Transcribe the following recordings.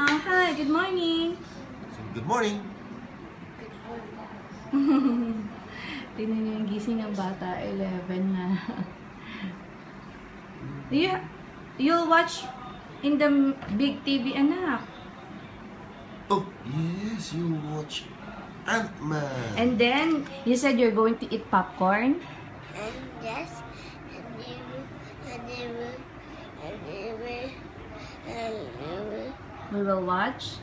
Hi, good morning. Good morning. Tingnan niyo yung gising ng bata, 11 na. You'll watch in the big TV, anak. Oh, yes, you watch Ant-Man. And then, you said you're going to eat popcorn? And yes, and they will, and they will, and they will, and they will, We will watch?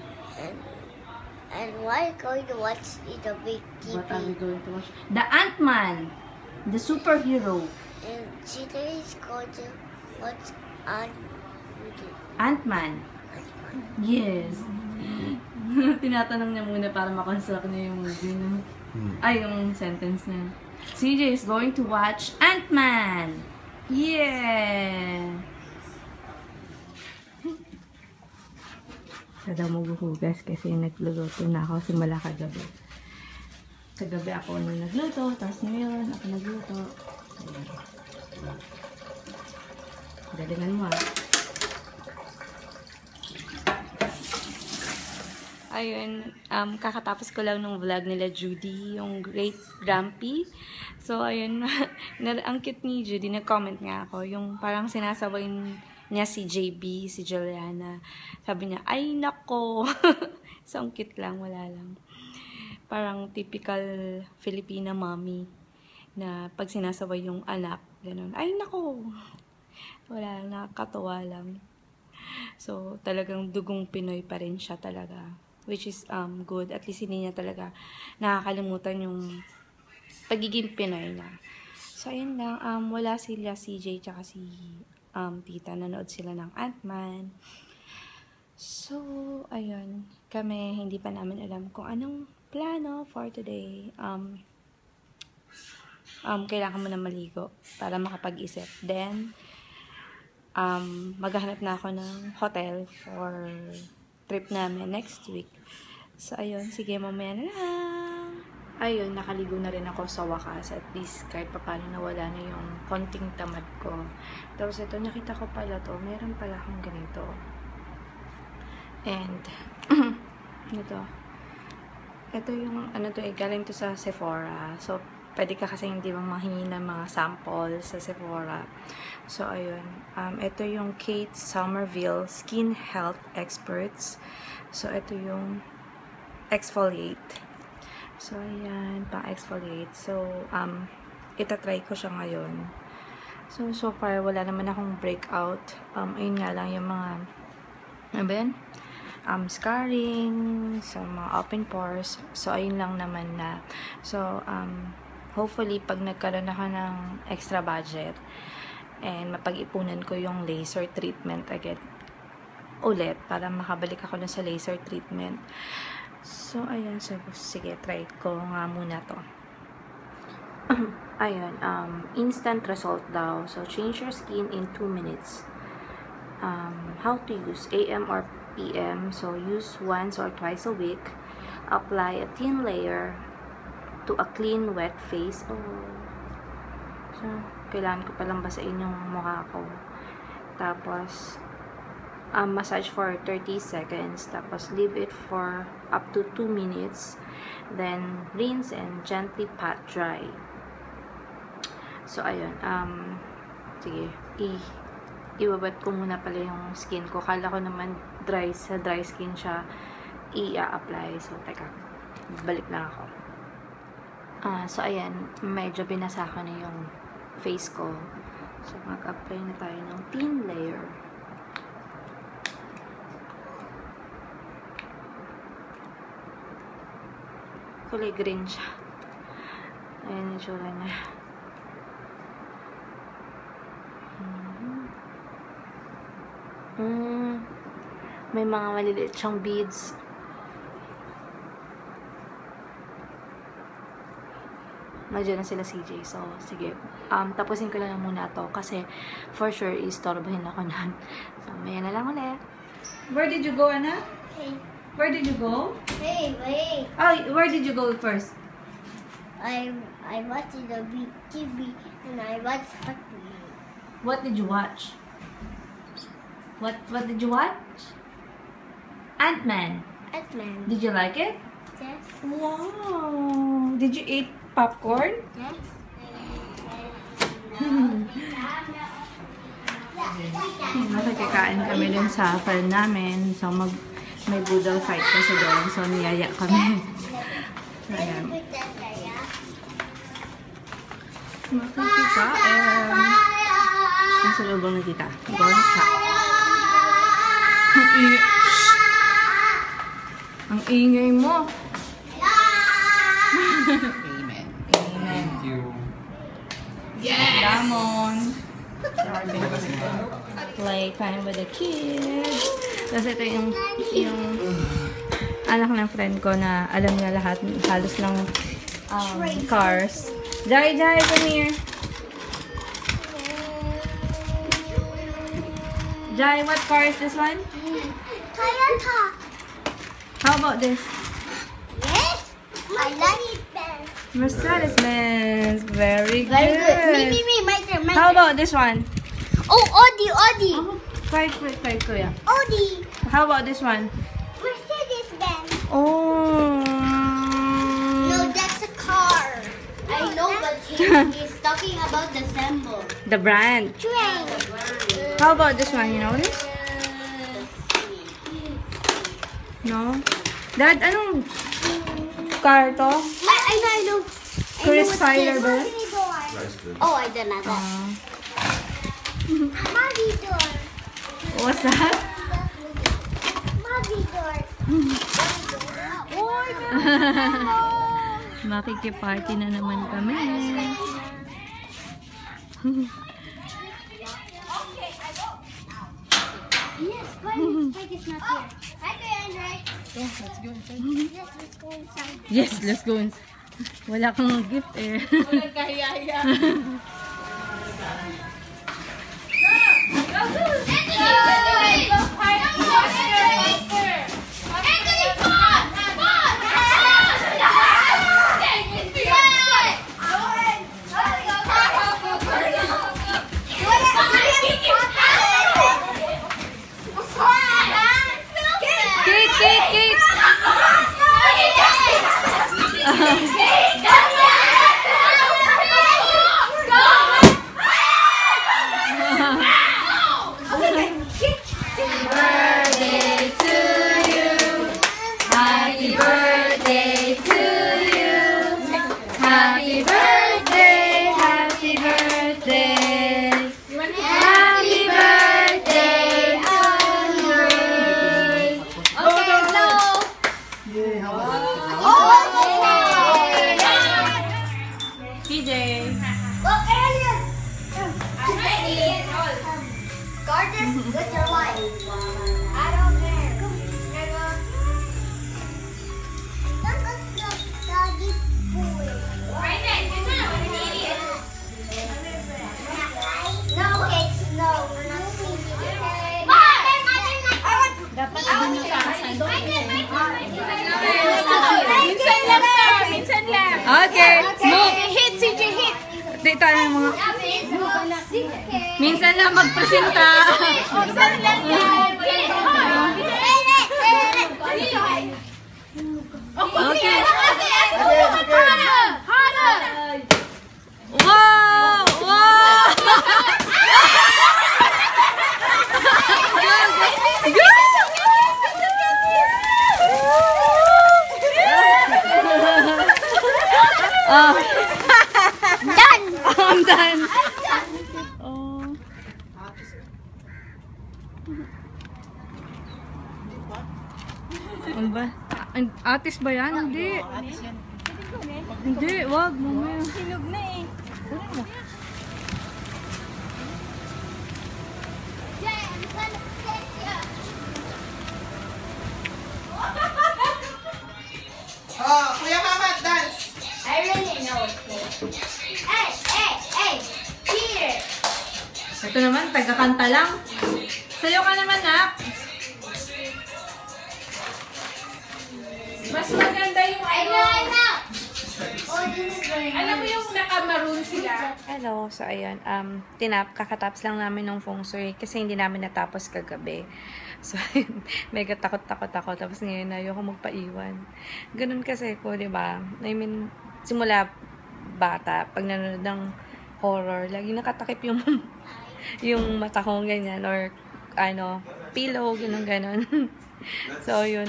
and why are you going to watch the big TV? What are we going to watch? The Ant-Man, the superhero. And Chita is going to watch Ant-Man. Yes. Tinatanong niya muna para makonstruct niya yung movie na. Ay, yung sentence niya. CJ is going to watch Ant-Man. Yeah! Sada mo guhugas kasi nagluluto na ako simula kagabi. Kagabi ako nagluto, tapos ngayon ako nagluto. Ayan. Galingan mo Ayun, kakatapos ko lang ng vlog nila Judy, yung Great Grumpy. So, ayun, ang cute ni Judy, nag-comment nga ako, yung parang sinasabay niya si JB, si Juliana. Sabi niya, ay nako! So, ang cute lang, wala lang. Parang typical Filipina mommy na pag sinasabay yung anak, ganun, ay nako! Wala lang, nakakatawa lang. So, talagang dugong Pinoy pa rin siya talaga. Which is good. At least hindi niya talaga nakakalimutan yung pagiging Pinoy na. So, ayun lang. Wala sila CJ tsaka si tita. Nanood sila ng Ant-Man. So, ayun. Kami, hindi pa namin alam kung anong plano for today. Kailangan mo na maligo para makapag-isip. Then, maghahanap na ako ng hotel for trip namin next week. So, ayun. Sige, mamaya na lang. Ayun, nakaligo na rin ako sa wakas. At least, kahit paano nawala na yung konting tamad ko. Tapos, ito, nakita ko pala to. Meron pala akong ganito. And, ito yung, galing to sa Sephora. So, pwede ka kasi hindi bang mahingi ng mga sample sa Sephora. So, ayun. Ito yung Kate Somerville Skin Health Experts. So, ito yung exfoliate. So, ayan. Pang-exfoliate. So, itatry ko siya ngayon. So far, wala naman akong breakout. Ayun nga lang yung mga, ano ba yan? Scarring, sa mga open pores. So, ayun lang naman na. So, hopefully, pag nagkaroon ako ng extra budget and mapag-ipunan ko yung laser treatment agad ulit para makabalik ako na sa laser treatment. So, ayan. So, sige, try ko nga muna to. Ayun. Instant result daw. So, change your skin in 2 minutes. How to use AM or PM. So, use once or twice a week. Apply a thin layer to a clean, wet face. So, kailangan ko palang basain yung mukha ko. Tapos, massage for 30 seconds. Tapos, leave it for up to 2 minutes. Then, rinse and gently pat dry. So, ayun. Sige. Iwabat ko muna pala yung skin ko. Kala ko naman sa dry skin siya i-apply. So, teka. Balik lang ako. So, ayan. Medyo binasa ko na yung face ko. So, mag-apply na tayo ng thin layer. Kulay green siya. Ayan yung tsura niya. May mga maliliit siyang beads. Nandiyan na sila CJ. So, sige. Tapusin ko lang muna to kasi for sure istorbahin ako nan. So, maya na lang ulit. Where did you go, Anna? Hey, Where did you go? hey, wait. Oh, where did you go first? I watched the big TV and I watched Ant-Man. What did you watch? What did you watch? Ant-Man. Ant-Man. Did you like it? Yes. Wow. Did you eat popcorn? Yes. Nakikikain kami dun sa farm namin. So, may boodle fight kasi doon. So, niyaya kami. Ayan. Makikikain. Nasa loob na kita. Goncha. Ang ingay mo. Amen. Amen. Thank you. Yes! Lamon. Play time with the kids. Kasi ito yung anak ng friend ko na alam niya lahat, halos ng cars. Jai, come here. Jai, what car is this one? Toyota. How about this? Yes. I like it, Ben. Mercedes-Benz. Very good. Very good. Me, my turn, my How turn. about this one? Oh, Audi. Five, kuya. Audi. How about this one? Mercedes-Benz. Oh. No, that's a car. I know, but he's talking about the symbol. The brand. Train. How about this one? You know this? No? Dad, anong car to? I know. Chris Tyler ba? Oh, I don't know that. Maggie door. What's that? Maggie door. Makikiparty na naman kami. Yes, Spike is not here. Hi, Andre. Yeah, let's go inside. Yes, let's go inside. Yes, let's go. Wala kang gift eh. Walang kahiyaya. Kate! Happy birthday! Happy birthday! Happy birthday, Andre! Okay, no. PJ! Look, alien. Gorgeous, with your life. I don't care. Doggy boy. No, it's no. Minsan lang. Okay, move! Hit, CJ, hit. Dito tayo ng mga... Minsan lang magpresenta. Minsan lang yan. Okay. Harder. Wow! Wow! Oh, Done. I'm done. Oh. Ano ba? Atis ba yan? Hindi. Hindi, wag. Mamaya. Hinog na eh. Oh, Kuya Mama, dance. I really know it. Hey, here. Ito naman, tagakanta lang. Sayo ka naman, nak. Mas maganda yung I know. Oh, this is very Alam mo yung naka-maroon sila? Hello, so ayun, kakataps lang namin ng feng shui kasi hindi namin natapos kagabi. So, mega takot-takot ako. Tapos ngayon, ayoko magpaiwan. Ganun kasi ko, di ba? I mean, simula bata, pag nanonood ng horror, lagi nakatakip yung yung mata ko ganyan, or pillow, ganun. So, yun.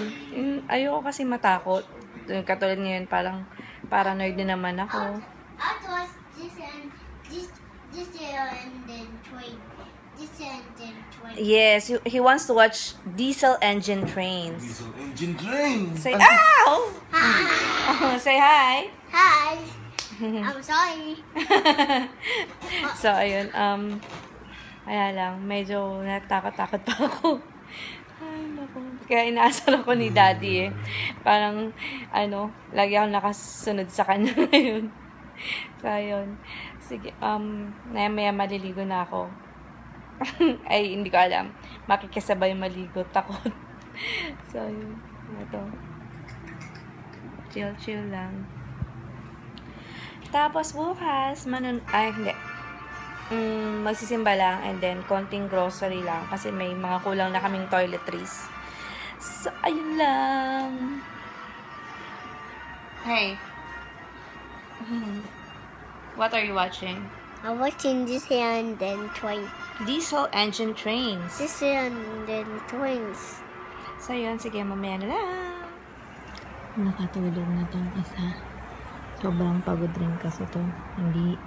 Ayoko kasi matakot. Katulad ngayon, parang paranoid din naman ako. I was this and then 20. This and then 20. Yes, he wants to watch diesel engine trains. Diesel engine train. Say, ow! Say hi! Hi. I'm sorry. So, ayun, kaya lang, medyo natakot-takot pa ako. Ay, naku. Kaya inaasar ako ni Daddy eh. Parang, lagi ako nakasunod sa kanya ngayon. So, ayun. Sige, maya maliligo na ako. Ay, hindi ko alam. Makikisabay maligo. Takot. So, ayun. Ito. Chill lang. Tapos, bukas, hindi. Magsisimba lang, and then konting grocery lang kasi may mga kulang na kaming toiletries. So, ayun lang. Hey. What are you watching? I'm watching this and then 20. Diesel engine trains. This and then 20s. So, yun. Sige, mamaya na lang. Nakatulog na tong isa. Sobrang pagod rin kasi to. Hindi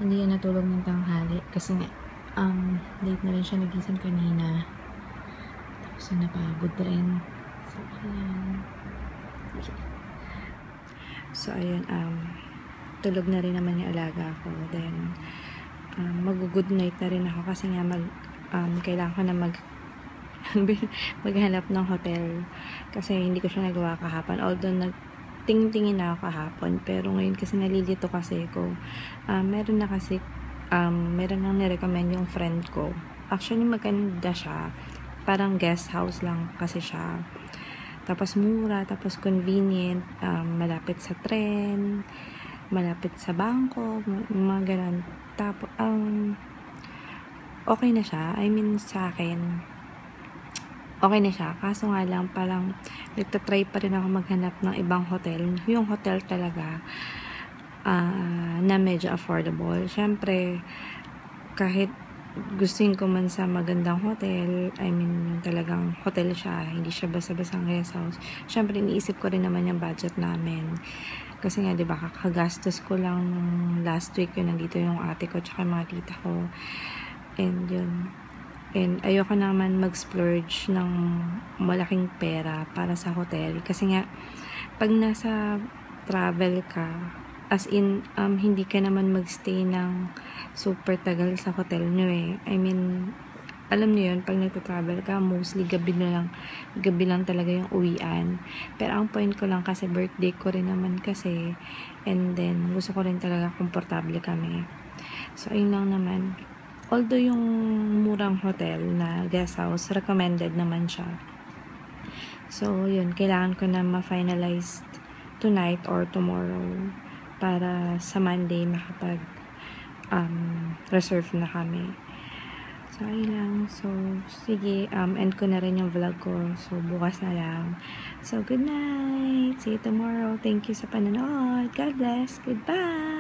yan natulog ng tanghali kasi nga late na rin siya nagising kanina, tapos napagod rin. So ayan, tulog na rin naman yung alaga ko. Then mag-good night na rin ako kasi nga kailangan ko na maghanap ng hotel kasi hindi ko siya nagawa kahapon, although tingin na ako kahapon, pero ngayon kasi nalilito kasi ko. Meron nang nirecommend yung friend ko. Actually, maganda siya. Parang guest house lang kasi siya. Tapos mura, tapos convenient, malapit sa tren, malapit sa bangko, mga ganun. Tapos, okay na siya. I mean, sa akin, okay na siya. Kaso nga lang, parang nagtatry pa rin ako maghanap ng ibang hotel. Yung hotel talaga na medyo affordable. Siyempre, kahit gustuin ko man sa magandang hotel, I mean, yung talagang hotel siya, hindi siya basta-basta guest house. Siyempre, iniisip ko rin naman yung budget namin. Kasi nga, diba, kakagastos ko lang last week yun, nandito yung ate ko tsaka mga tita ko. And yun. And ayoko naman mag-splurge ng malaking pera para sa hotel. Kasi nga, pag nasa travel ka, as in, hindi ka naman magstay ng super tagal sa hotel nyo eh. I mean, alam nyo yun, pag nagta-travel ka, mostly gabi lang talaga yung uwian. Pero ang point ko lang kasi, birthday ko rin naman kasi, and then, gusto ko rin talaga komportable kami. So, ayun lang naman. Although yung murang hotel na guest house, recommended naman siya. So, yun. Kailangan ko na ma-finalize tonight or tomorrow para sa Monday reserve na kami. So, ayun lang. So, sige. End ko na rin yung vlog ko. So, bukas na lang. So, good night. See you tomorrow. Thank you sa panonood. God bless. Goodbye.